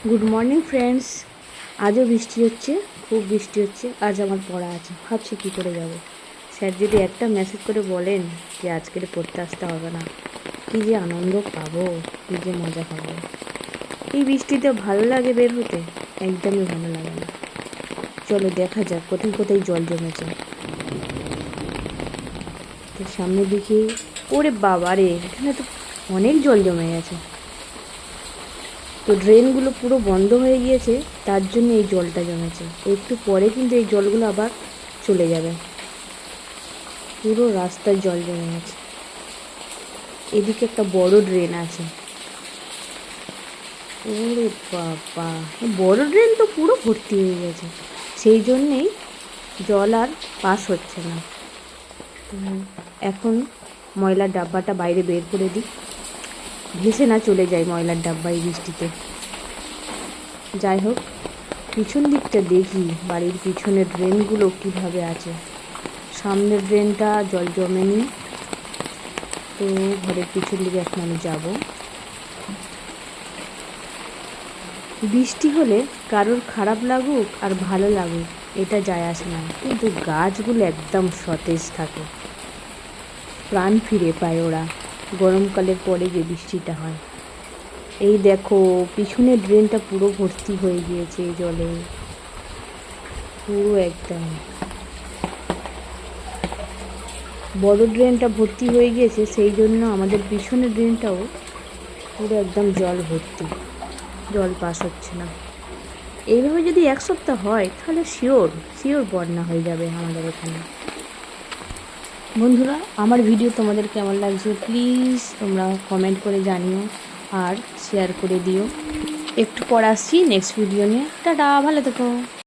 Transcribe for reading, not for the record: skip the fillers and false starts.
Good morning friends. আজও বৃষ্টি হচ্ছে, খুব বৃষ্টি হচ্ছে। আজ আমার পড়া আছে, ভাবছি কী করে যাব। স্যার যদি একটা মেসেজ করে বলেন যে আজকের পড়তে আসতে হবে না, কী যে আনন্দ পাবো, কী যে মজা পাবো। এই বৃষ্টিতে ভালো লাগে বের হতে? একদমই ভালো লাগে না। চলো দেখা যাক কোথায় কোথায় জল জমেছে। তো সামনে দেখি, ওরে বাবা রে, এখানে তো অনেক জল জমে গেছে। তো ড্রেনগুলো পুরো বন্ধ হয়ে গিয়েছে, তার জন্য এই জলটা জমেছে। একটু পরে কিন্তু এই জলগুলো আবার চলে যাবে। পুরো রাস্তায় জল জমে গেছে। এদিকে একটা বড় ড্রেন আছে। ওরে বাবা, বড় ড্রেন তো পুরো ভর্তি হয়ে গেছে, সেই জন্যেই জল আর পাস হচ্ছে না। তো এখন ময়লার ডাব্বাটা বাইরে বের করে দিই, ভেসে না চলে যায় ময়লার ডাব্বা এই বৃষ্টিতে। যাই হোক, পিছন দিকটা দেখি, বাড়ির পিছনের ড্রেনগুলো কিভাবে আছে। সামনের ড্রেনটা জল জমেনি, তো ঘরের পিছন দিকে এখন আমি যাব। বৃষ্টি হলে কারোর খারাপ লাগুক আর ভালো লাগুক এটা যায় আসে না, কিন্তু গাছগুলো একদম সতেজ থাকে, প্রাণ ফিরে পায় ওরা গরমকালের পরে যে বৃষ্টিটা হয়। এই দেখো, পিছনের ড্রেনটা পুরো ভর্তি হয়ে গিয়েছে জলে, পুরো একদম। বড় ড্রেনটা ভর্তি হয়ে গিয়েছে, সেই জন্য আমাদের পিছনের ড্রেনটাও পুরো একদম জল ভর্তি, জল পাস হচ্ছে না। এইভাবে যদি এক সপ্তাহ হয় তাহলে শিওর শিওর বন্যা হয়ে যাবে আমাদের এখানে। বন্ধুরা, আমার ভিডিও তোমাদের কেমন লাগছে প্লিজ তোমরা কমেন্ট করে জানিও আর শেয়ার করে দিও। একটু পর আসছি নেক্সট ভিডিও নিয়ে। টাটা, ভালো থেকো।